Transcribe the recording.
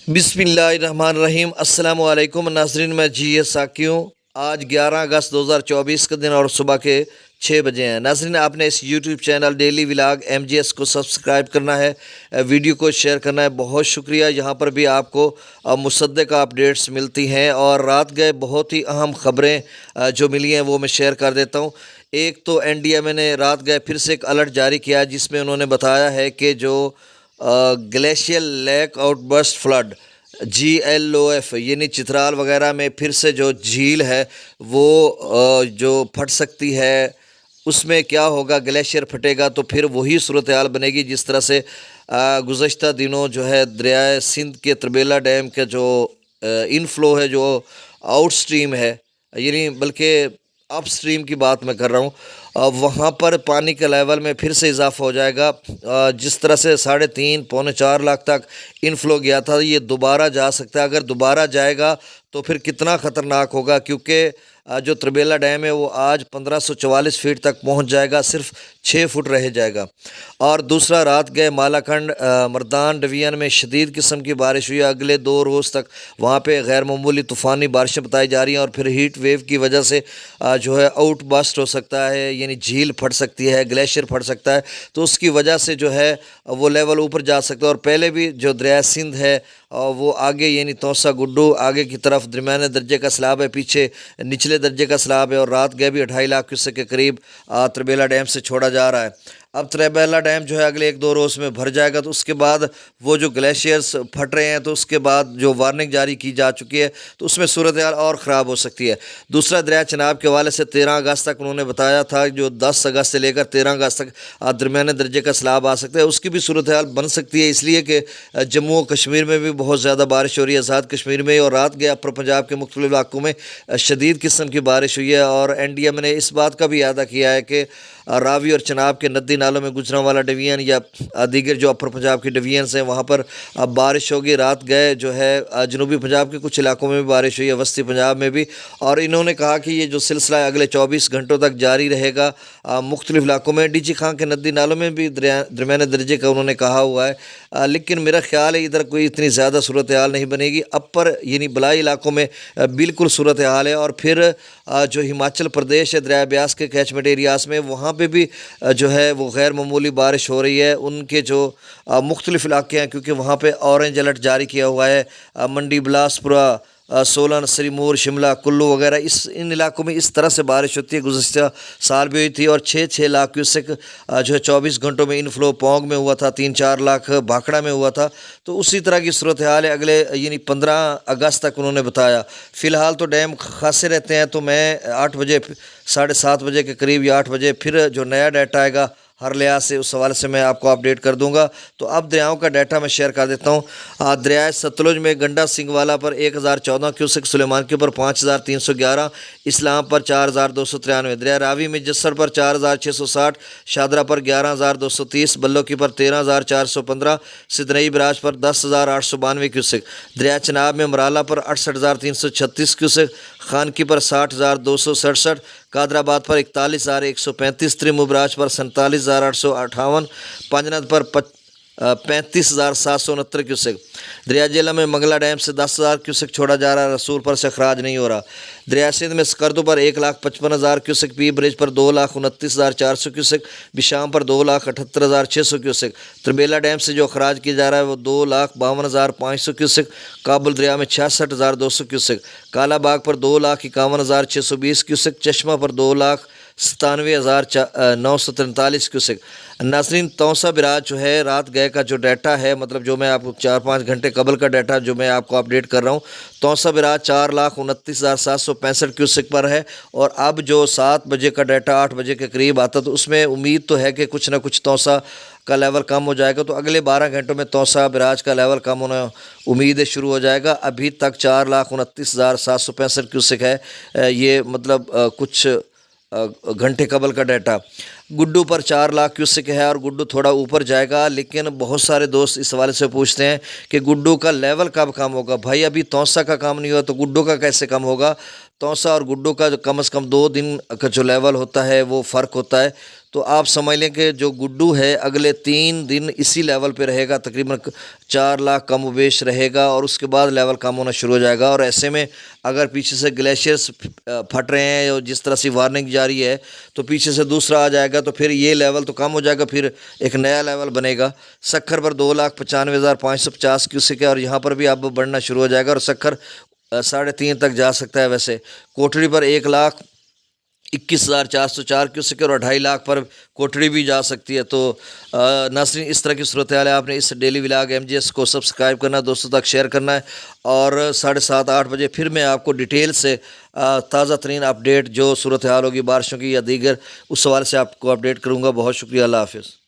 बिस्मिल्लाहिर्रहमानिर्रहीम। अस्सलाम वालेकुम नाज़रीन, मैं जी साकी हूँ। आज 11 अगस्त 2024 का दिन और सुबह के 6 बजे हैं। नाज़रीन, आपने इस YouTube channel daily vlog MGS को सब्सक्राइब करना है, वीडियो को शेयर करना है। बहुत शुक्रिया। यहाँ पर भी आपको मुसद्दक़ अपडेट्स मिलती हैं और रात गए बहुत ही अहम ख़बरें जो मिली हैं वो मैं शेयर कर देता हूँ। एक तो NDMA ने रात गए फिर से एक अलर्ट जारी किया जिसमें उन्होंने बताया है कि जो glacial lake outburst flood GLOF यानी चित्राल वगैरह में फिर से जो झील है वो जो फट सकती है। उसमें क्या होगा, ग्लेशियर फटेगा तो फिर वही सूरत हाल बनेगी जिस तरह से गुज़श्ता दिनों जो है दरियाए सिंध के तरबेला डैम का जो इनफ्लो है, जो आउट स्ट्रीम है, यानी बल्कि अप स्ट्रीम की बात मैं कर रहा हूँ, वहाँ पर पानी के लेवल में फिर से इजाफा हो जाएगा। जिस तरह से 3.5 पौने 4 लाख तक इनफ्लो गया था, ये दोबारा जा सकता है। अगर दोबारा जाएगा तो फिर कितना ख़तरनाक होगा, क्योंकि जो तरबेला डैम है वो आज 1544 फीट तक पहुंच जाएगा, सिर्फ 6 फुट रह जाएगा। और दूसरा, रात गए मालाखंड मर्दान डिवीज़न में शदीद किस्म की बारिश हुई। अगले 2 रोज़ तक वहाँ पे गैर मामूली तूफ़ानी बारिशें बताई जा रही हैं और फिर हीट वेव की वजह से जो है आउट बस्ट हो सकता है, यानी झील फट सकती है, ग्लेशियर फट सकता है, तो उसकी वजह से जो है वो लेवल ऊपर जा सकता है। और पहले भी जो दरिया सिंध है वो आगे यानी तौसा गुड्डू आगे की तरफ दरमियाने दर्जे का सैलाब है, पीछे निचले दर्जे का सैलाब है। और रात गए भी 2.5 लाख क्यूसेक के करीब तरबेला डैम से छोड़ा जा रहा है। अब तरबेला डैम जो है अगले 1-2 रोज़ में भर जाएगा, तो उसके बाद वो जो ग्लेशियर्स फट रहे हैं तो उसके बाद जो वार्निंग जारी की जा चुकी है तो उसमें सूरत हाल और ख़राब हो सकती है। दूसरा, दरिया चनाब के हवाले से 13 अगस्त तक उन्होंने बताया था, जो 10 अगस्त से लेकर 13 अगस्त तक दरमियाने दर्जे का सैलाब आ सकता है। उसकी भी सूरत हाल बन सकती है, इसलिए कि जम्मू और कश्मीर में भी बहुत ज़्यादा बारिश हो रही है, आज़ाद कश्मीर में। और रात गए अपर पंजाब के मुख्तलिफ इलाकों में शदीद किस्म की बारिश हुई है। और NDMA ने इस बात का भी अदा किया है कि रावी और चनाब के नदी नालों में गुजरांवाला डिवीज़न या दीगर जो अपर पंजाब की डिवीज़न्स हैं वहाँ पर बारिश होगी। रात गए जो है जनूबी पंजाब के कुछ इलाकों में भी बारिश हुई है, वस्ती पंजाब में भी। और इन्होंने कहा कि ये जो सिलसिला अगले 24 घंटों तक जारी रहेगा मुख्तलिफ इलाकों में। DG खां के नदी नालों में भी दरमियाने दर्जे का उन्होंने कहा हुआ है, लेकिन मेरा ख्याल है इधर कोई इतनी ज़्यादा सूरत हाल नहीं बनेगी। अपर यानी बलाई इलाकों में बिल्कुल सूरत हाल है। और फिर जो हिमाचल प्रदेश है दरिया ब्यास के कैचमेंट एरियाज़ में, वहाँ पे भी जो है वो गैर मामूली बारिश हो रही है। उनके जो मुख्तलिफ इलाके हैं, क्योंकि वहाँ पे ऑरेंज अलर्ट जारी किया हुआ है, मंडी, बिलासपुरा, सोलन, सिरमौर, शिमला, कुल्लू वगैरह, इन इलाकों में इस तरह से बारिश होती है। गुज़श्ता साल भी हुई थी और 6-6 लाख क्यूसेक जो है 24 घंटों में इनफ्लो पौंग में हुआ था, 3-4 लाख भाखड़ा में हुआ था। तो उसी तरह की सूरत हाल है अगले यानी 15 अगस्त तक उन्होंने बताया। फ़िलहाल तो डैम खासे रहते हैं, तो मैं 8 बजे 7:30 बजे के करीब या 8 बजे फिर जो नया डाटा आएगा हर लिहाज से उस हवाले से मैं आपको अपडेट कर दूंगा। तो अब दरियाओं का डाटा मैं शेयर कर देता हूँ। दरियाए सतलुज में गंडा सिंगवाला पर 1014 क्यूसेक, सुलेमान के ऊपर 5311, इस्लाम पर 4293, दरिया रावी में जस्सर पर 4660, शादरा पर 11230, बल्लोकी पर 13415, सिदनई बराज पर 10892 क्यूसेक, दरिया चनाब में मराला पर 68336 क्यूसेक, खानकी पर 60267, कादराबाद पर 41,135, त्रिमुबराज पर 47,858, पांजनाथ पर 35,769 क्यूसेक, दरिया जेला में मंगला डैम से 10,000 क्यूसेक छोड़ा जा रहा है, रसूल पर से अखराज नहीं हो रहा। दरिया सिंध में स्कर्दू पर 1,55,000 क्यूसेक, पी ब्रिज पर 2,29,400 क्यूसेक, बिशाम पर 2,78,600 क्यूसेक, तरबेला डैम से जो अखराज किया जा रहा है वो 2,52,500 क्यूसेक, काबुल दरिया में 66,200 क्यूसेक, कालाबाग पर 2,51,620 क्यूसेक, चश्मा पर 2,97,943 क्यूसेक। नाज़रीन, तौसा बिराज जो है रात गए का जो डाटा है, मतलब जो मैं आपको 4-5 घंटे कबल का डाटा जो मैं आपको अपडेट कर रहा हूँ, तौसा बिराज 4,29,765 क्यूसेक पर है। और अब जो 7 बजे का डाटा 8 बजे के करीब आता तो उसमें उम्मीद तो है कि कुछ ना कुछ तौसा का लेवल कम हो जाएगा। तो अगले 12 घंटों में तौसा बिराज का लेवल कम होना उम्मीद शुरू हो जाएगा। अभी तक 4,29,765 क्यूसेक है, ये मतलब कुछ घंटे कबल का डाटा। गुड्डू पर 4 लाख क्यूसेक है और गुड्डू थोड़ा ऊपर जाएगा, लेकिन बहुत सारे दोस्त इस हवाले से पूछते हैं कि गुड्डू का लेवल कब कम होगा। भाई, अभी तौसा का कम नहीं हुआ तो गुड्डू का कैसे कम होगा। तौसा और गुड्डू का जो कम से कम 2 दिन का जो लेवल होता है वो फ़र्क होता है। तो आप समझ लें कि जो गुड्डू है अगले 3 दिन इसी लेवल पे रहेगा, तकरीबन 4 लाख कम व बेश रहेगा, और उसके बाद लेवल कम होना शुरू हो जाएगा। और ऐसे में अगर पीछे से ग्लेशियर्स फट रहे हैं और जिस तरह से वार्निंग जारी है तो पीछे से दूसरा आ जाएगा, तो फिर ये लेवल तो कम हो जाएगा, फिर एक नया लेवल बनेगा। सक्खर पर 2,95,550 क्यूसेक है और यहाँ पर भी अब बढ़ना शुरू हो जाएगा और सक्खर 3.5 तक जा सकता है। वैसे कोटड़ी पर 1,21,404 क्यूसेक और 2.5 लाख पर कोटड़ी भी जा सकती है। तो नाज़रीन, इस तरह की सूरत हाल है। आपने इस डेली व्लॉग MGS को सब्सक्राइब करना है, दोस्तों तक शेयर करना है, और 7:30-8 बजे फिर मैं आपको डिटेल से ताज़ा तरीन अपडेट जो सूरत हाल होगी बारिशों की या दीगर, उस सवाल से आपको अपडेट करूँगा। बहुत शुक्रिया, अल्लाह हाफ़िज़।